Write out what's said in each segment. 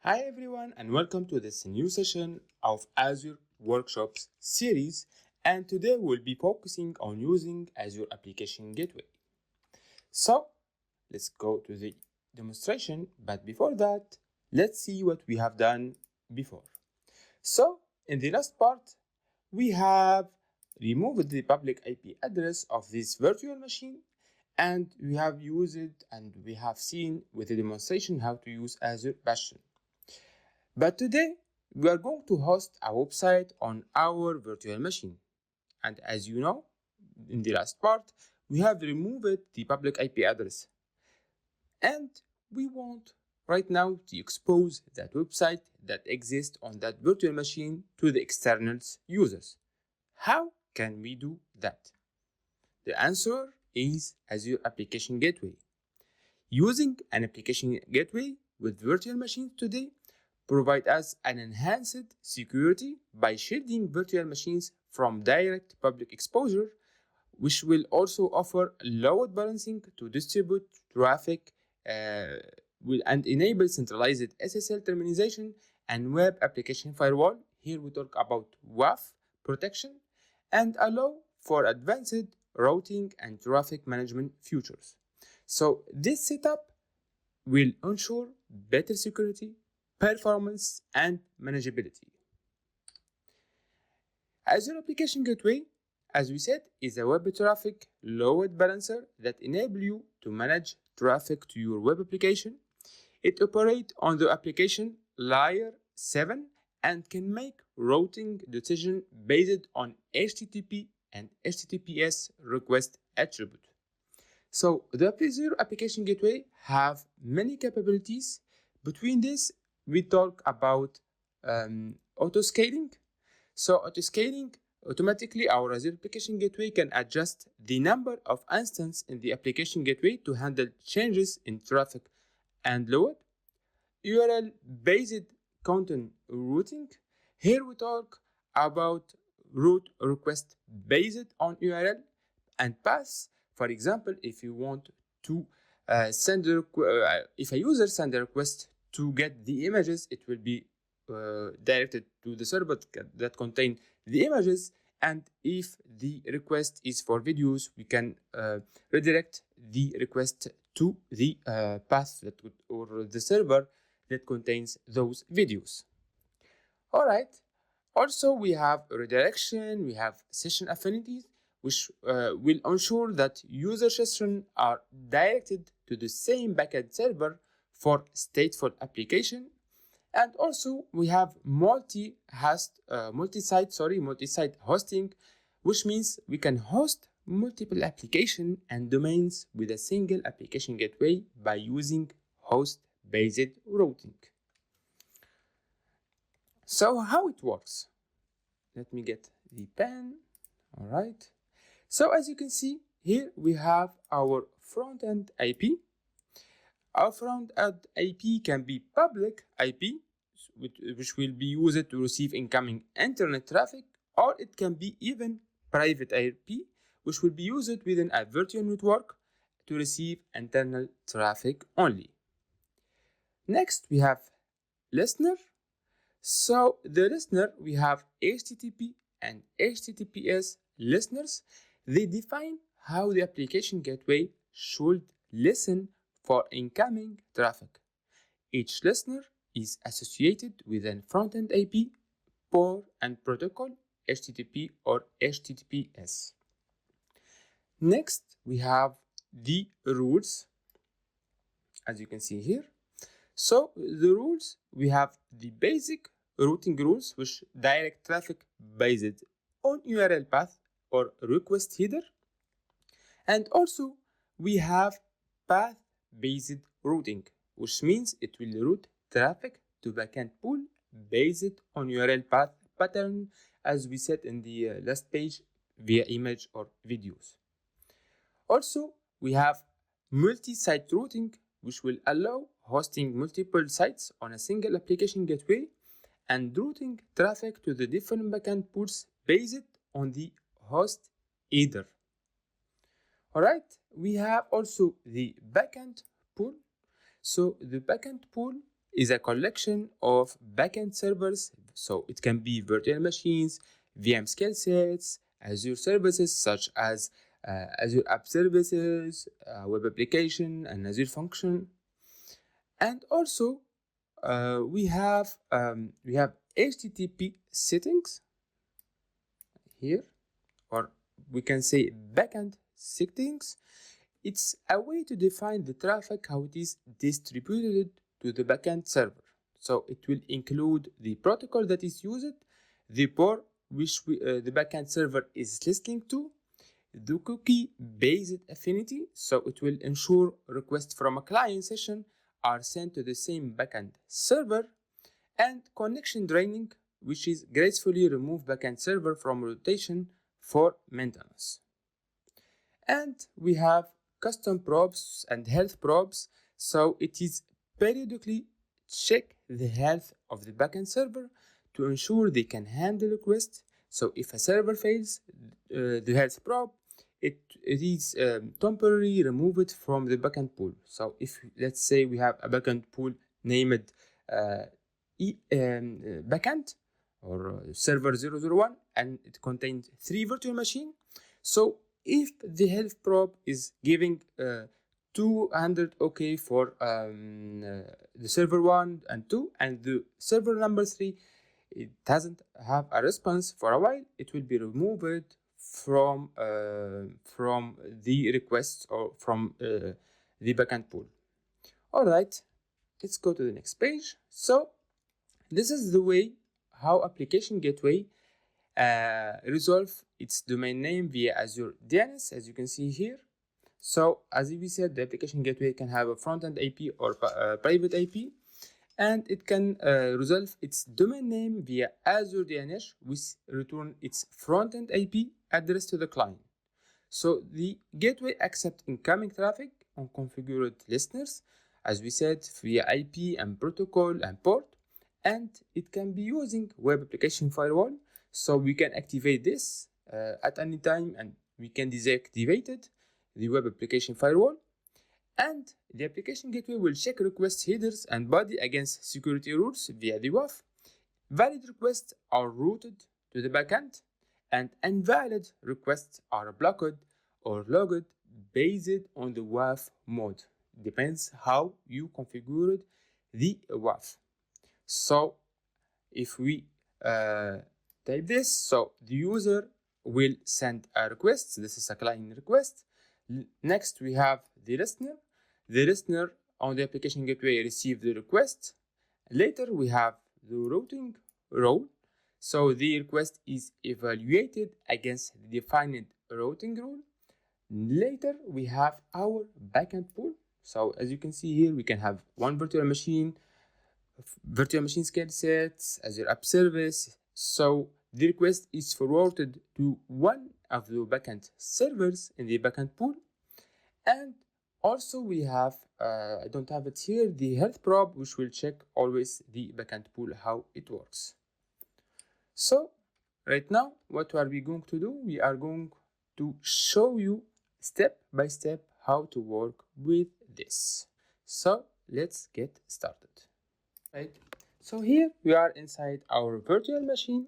Hi everyone and welcome to this new session of Azure Workshops series, and today we'll be focusing on using Azure Application Gateway. So let's go to the demonstration, but before that let's see what we have done before. So in the last part we have removed the public IP address of this virtual machine, and we have used it and we have seen with the demonstration how to use Azure Bastion. But today, we are going to host a website on our virtual machine. And as you know, in the last part, we have removed the public IP address. And we want right now to expose that website that exists on that virtual machine to the external users. How can we do that? The answer is Azure Application Gateway. Using an application gateway with virtual machines today provide us an enhanced security by shielding virtual machines from direct public exposure, which will also offer load balancing to distribute traffic and enable centralized SSL termination and web application firewall. Here we talk about WAF protection and allow for advanced routing and traffic management features. So this setup will ensure better security, performance, and manageability. Azure Application Gateway, as we said, is a web traffic load balancer that enables you to manage traffic to your web application. It operates on the application layer 7 and can make routing decisions based on HTTP and HTTPS request attribute. So the Azure Application Gateway have many capabilities. Between this, we talk about auto-scaling. So auto-scaling, automatically our Azure Application Gateway can adjust the number of instances in the application gateway to handle changes in traffic and load. URL-based content routing. Here we talk about route request based on URL and path. For example, if you want to if a user sends a request to get the images, it will be directed to the server that contain the images. And if the request is for videos, we can redirect the request to the path or the server that contains those videos. All right. Also, we have redirection, we have session affinities, which will ensure that user sessions are directed to the same backend server for stateful application. And also, we have multi-site hosting, which means we can host multiple applications and domains with a single application gateway by using host-based routing. So how it works? Let me get the pen. All right. So as you can see here, we have our front-end IP. Our front-end IP can be public IP, which will be used to receive incoming internet traffic, or it can be even private IP, which will be used within a virtual network to receive internal traffic only. Next, we have listener. So the listener, we have HTTP and HTTPS listeners. They define how the application gateway should listen for incoming traffic. Each listener is associated with a front-end IP, port and protocol, HTTP or HTTPS. Next, we have the rules, as you can see here. So the rules, we have the basic routing rules, which direct traffic based on URL path or request header. And also we have path-based routing, which means it will route traffic to backend pool based on URL path pattern, as we said in the last page, via image or videos. Also, we have multi-site routing, which will allow hosting multiple sites on a single application gateway and routing traffic to the different backend pools based on the host header. All right, we have also the backend pool. So the backend pool is a collection of backend servers, so it can be virtual machines, VM skill sets, Azure services such as Azure App Services, Web Application, and Azure Function. And also we have HTTP settings here, or we can say backend settings. It's a way to define the traffic, how it is distributed to the backend server. So it will include the protocol that is used, the port which the backend server is listening to, the cookie-based affinity, so it will ensure requests from a client session are sent to the same backend server, and connection draining, which is gracefully remove backend server from rotation for maintenance. And we have custom probes and health probes, so it is periodically check the health of the backend server to ensure they can handle requests. So if a server fails, the health probe, it is temporarily removed from the backend pool. So if let's say we have a backend pool named backend or server 001, and it contains 3 virtual machines. So if the health probe is giving 200 OK for the server 1 and 2, and the server number 3, it doesn't have a response for a while, it will be removed from the request or from the backend pool. All right, let's go to the next page. So this is the way how Application Gateway resolve its domain name via Azure DNS, as you can see here. So as we said, the Application Gateway can have a front-end IP or private IP, and it can resolve its domain name via Azure DNS, which return its front-end IP address to the client. So the gateway accepts incoming traffic on configured listeners, as we said, via IP and protocol and port, and it can be using web application firewall. So we can activate this at any time, and we can deactivate it, the web application firewall. And the application gateway will check request headers and body against security rules via the WAF. Valid requests are routed to the backend, and invalid requests are blocked or logged based on the WAF mode. Depends how you configured the WAF. So if we type this, so the user will send a request. This is a client request. Next we have the listener. The listener on the application gateway receives the request. Later we have the routing role. So the request is evaluated against the defined routing rule. Later we have our backend pool. So as you can see here, we can have one virtual machine skill sets, Azure App Service. So the request is forwarded to one of the backend servers in the backend pool. And also we have, I don't have it here, the health probe, which will check always the backend pool, how it works. So right now, what are we going to do? We are going to show you step by step how to work with this. So let's get started. Right. So here we are inside our virtual machine,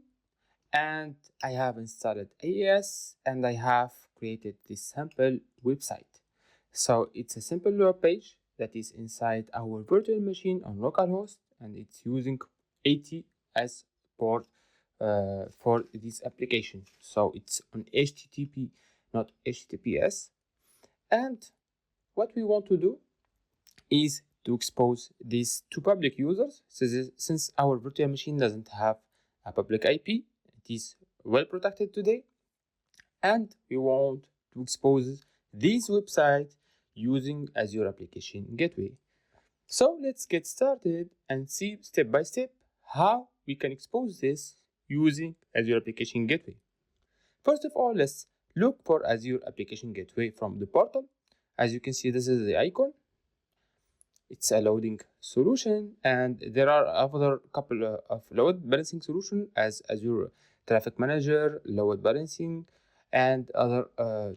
and I have installed AES, and I have created this sample website. So it's a simple web page that is inside our virtual machine on localhost, and it's using 80 as port for this application. So it's on HTTP, not HTTPS. And what we want to do is to expose these to public users. So since our virtual machine doesn't have a public IP, it is well protected today, and we want to expose this website using Azure Application Gateway. So let's get started and see step by step how we can expose this using Azure Application Gateway. First of all, let's look for Azure Application Gateway from the portal. As you can see, this is the icon. It's a loading solution, and there are other couple of load balancing solutions as Azure Traffic Manager, load balancing, and other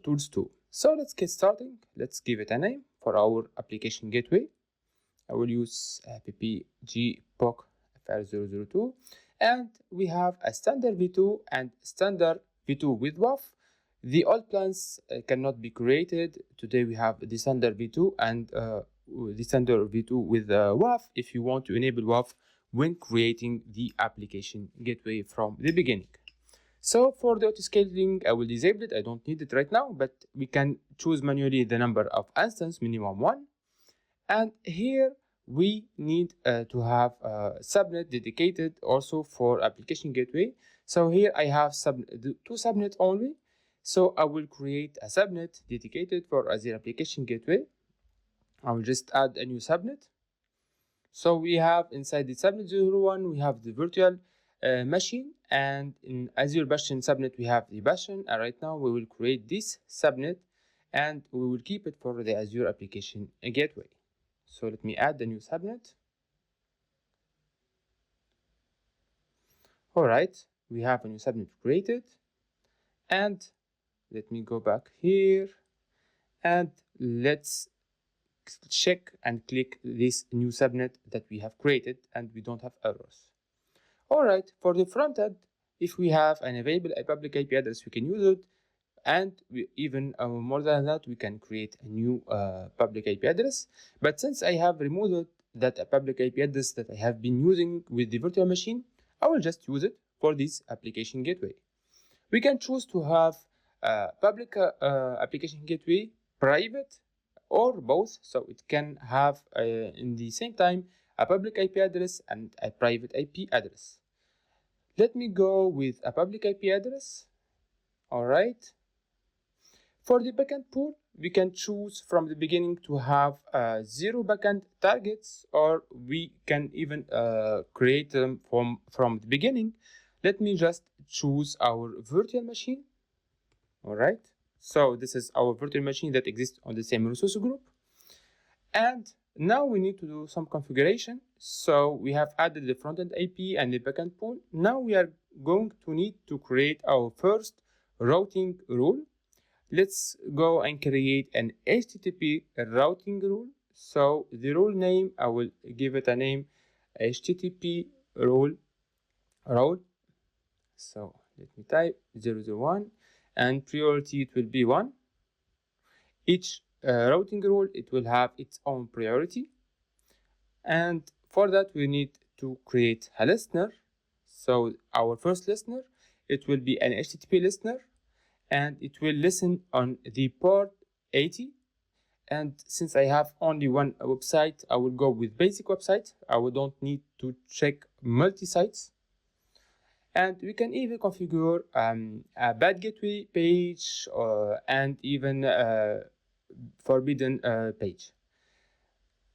tools too. So let's get started. Let's give it a name for our application gateway. I will use ppg POC fr002, and we have a standard v2 and standard v2 with WAF. The old plans cannot be created. Today we have the standard v2 and the standard v2 with WAF if you want to enable WAF when creating the application gateway from the beginning. So for the auto-scaling, I will disable it. I don't need it right now, but we can choose manually the number of instances, minimum 1. And here we need to have a subnet dedicated also for application gateway. So here I have two subnets only. So I will create a subnet dedicated for Azure Application Gateway. I will just add a new subnet. So we have inside the subnet 01, we have the virtual machine, and in Azure Bastion subnet we have the Bastion, and right now we will create this subnet and we will keep it for the Azure Application Gateway. So let me add the new subnet. Alright, we have a new subnet created, and let me go back here and let's check and click this new subnet that we have created, and we don't have errors. Alright, for the front end, if we have an available public IP address, we can use it, and we even more than that, we can create a new public IP address. But since I have removed that public IP address that I have been using with the virtual machine, I will just use it for this application gateway. We can choose to have public application gateway private or both, so it can have in the same time a public IP address and a private IP address. Let me go with a public IP address. Alright. For the backend pool, we can choose from the beginning to have 0 backend targets, or we can even create them from the beginning. Let me just choose our virtual machine. Alright. So this is our virtual machine that exists on the same resource group. And now we need to do some configuration. So we have added the front-end IP and the backend pool. Now we are going to need to create our first routing rule. Let's go and create an HTTP routing rule. So the rule name, I will give it a name, HTTP rule. So let me type 001. And priority, it will be 1. Each routing rule, it will have its own priority. And for that, we need to create a listener. So our first listener, it will be an HTTP listener, and it will listen on the port 80. And since I have only one website, I will go with basic website. I don't need to check multi-sites. And we can even configure a bad gateway page and even forbidden page.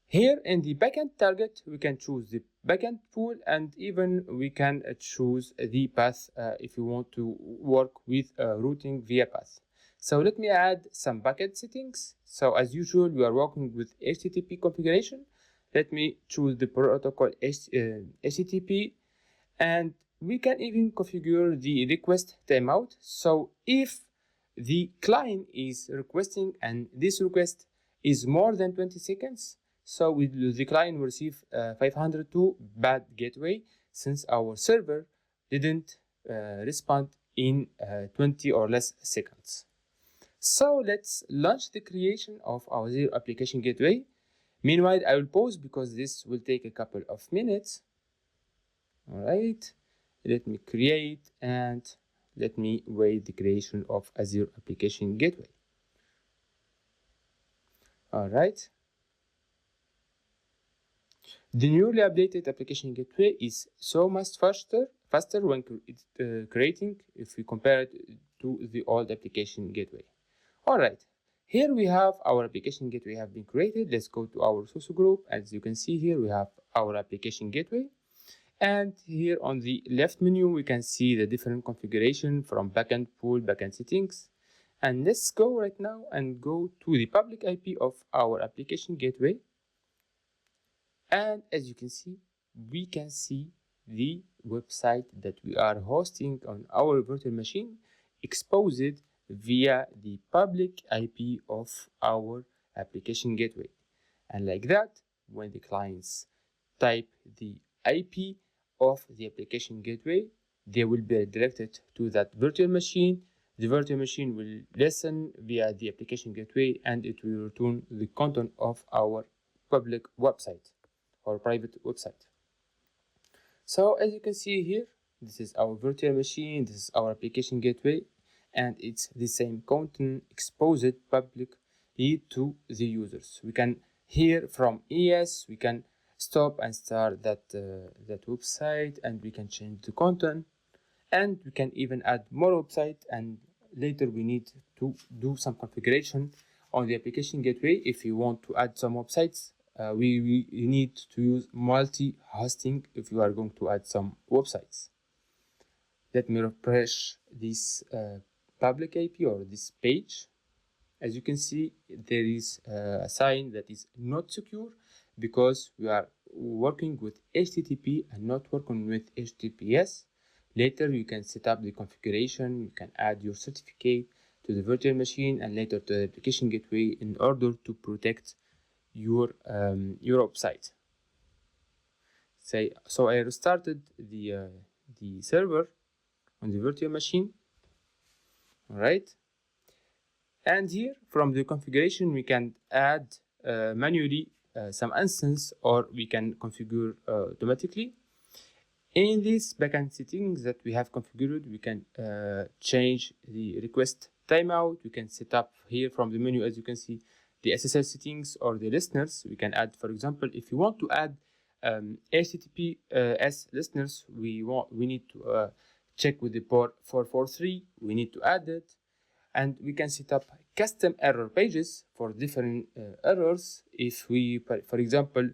Here in the backend target, we can choose the backend pool, and even we can choose the path if you want to work with routing via path. So let me add some backend settings. So as usual, we are working with HTTP configuration. Let me choose the protocol HTTP, and we can even configure the request timeout. So if the client is requesting and this request is more than 20 seconds, so the client will receive 502 bad gateway, since our server didn't respond in 20 or less seconds. So let's launch the creation of our Azure Application Gateway. Meanwhile, I will pause because this will take a couple of minutes. All right. Let me create and let me wait the creation of Azure Application Gateway. All right. The newly updated Application Gateway is so much faster when it's creating if we compare it to the old Application Gateway. All right. Here we have our Application Gateway have been created. Let's go to our source group. As you can see here, we have our Application Gateway. And here on the left menu, we can see the different configuration from backend pool, backend settings. And let's go right now and go to the public IP of our application gateway. And as you can see, we can see the website that we are hosting on our virtual machine exposed via the public IP of our application gateway. And like that, when the clients type the IP of the application gateway, they will be redirected to that virtual machine. The virtual machine will listen via the application gateway, and it will return the content of our public website or private website. So as you can see here, this is our virtual machine, this is our application gateway, and it's the same content exposed publicly to the users. We can hear from ES, we can stop and start that website, and we can change the content, and we can even add more website, and later we need to do some configuration on the application gateway. If you want to add some websites, we need to use multi-hosting if you are going to add some websites. Let me refresh this public IP or this page. As you can see, there is a sign that is not secure because we are working with HTTP and not working with HTTPS. Later, you can set up the configuration, you can add your certificate to the virtual machine and later to the application gateway in order to protect your website. So I restarted the server on the virtual machine. All right. And here from the configuration, we can add manually some instance, or we can configure automatically. In these backend settings that we have configured, we can change the request timeout. We can set up here from the menu, as you can see, the SSL settings or the listeners. We can add, for example, if you want to add HTTPS listeners, we need to check with the port 443. We need to add it, and we can set up custom error pages for different errors. If we, for example,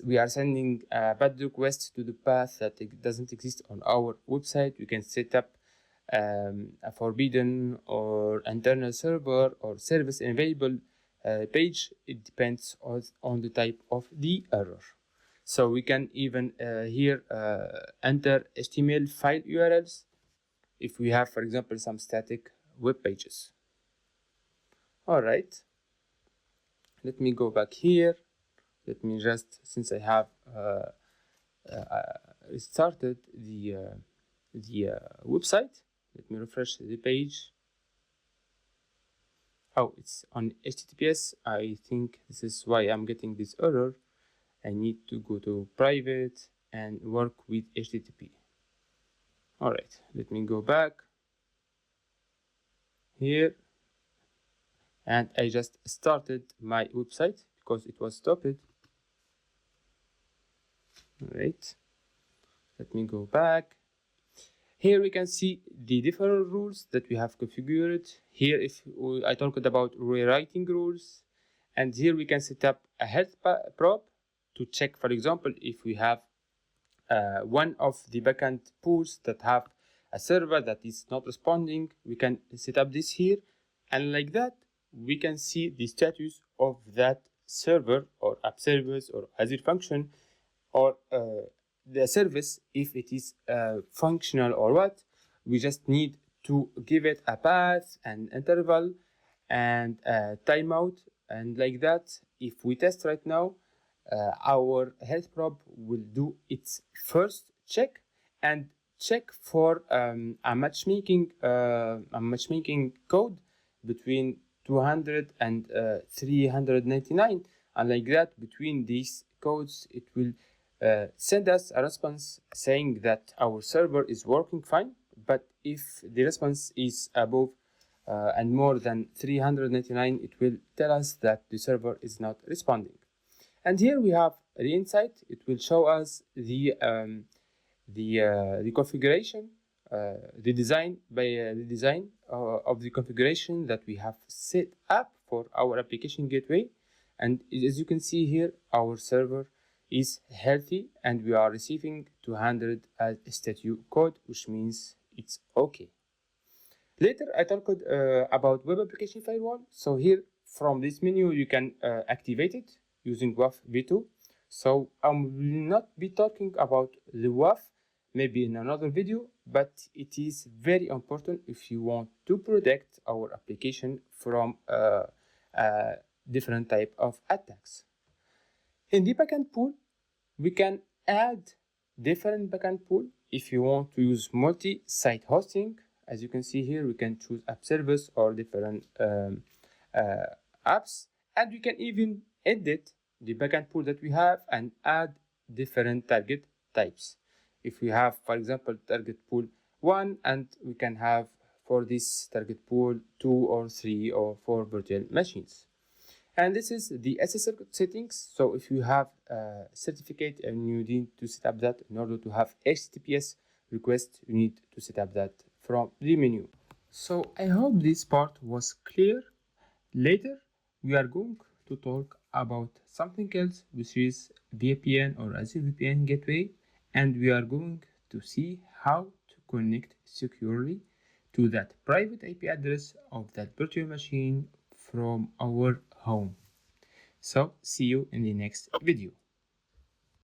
we are sending a bad request to the path that it doesn't exist on our website, we can set up a forbidden or internal server or service unavailable page. It depends on the type of the error. So we can even here enter HTML file URLs if we have, for example, some static web pages. All right, let me go back here. Let me just, since I have restarted the website, let me refresh the page. Oh, it's on HTTPS. I think this is why I'm getting this error. I need to go to private and work with HTTP. All right, let me go back here. And I just started my website because it was stopped. All right, let me go back. Here we can see the different rules that we have configured. Here, if I talked about rewriting rules, and here we can set up a health probe to check, for example, if we have one of the backend pools that have a server that is not responding. We can set up this here, and like that, we can see the status of that server or app service or Azure function or the service, if it is functional or what. We just need to give it a path and interval and timeout, and like that, if we test right now, our health probe will do its first check and check for a matchmaking code between 200 and 399, and like that, between these codes, it will send us a response saying that our server is working fine. But if the response is above and more than 399, it will tell us that the server is not responding. And here we have the insight. It will show us the configuration, the design of the configuration that we have set up for our application gateway. And as you can see here, our server is healthy and we are receiving 200 as statute code, which means it's okay. Later, I talked about web application firewall. So here from this menu, you can activate it using WAF v2. So I will not be talking about the WAF, maybe in another video, but it is very important if you want to protect our application from different type of attacks. In the backend pool, we can add different backend pool. If you want to use multi-site hosting, as you can see here, we can choose app service or different apps, and we can even edit the backend pool that we have and add different target types. If we have, for example, target pool 1, and we can have for this target pool 2 or 3 or 4 virtual machines. And this is the SSL settings. So if you have a certificate and you need to set up that in order to have HTTPS request, you need to set up that from the menu. So I hope this part was clear. Later, we are going to talk about something else, which is VPN or Azure VPN Gateway, and we are going to see how to connect securely to that private IP address of that virtual machine from our home. So see you in the next video.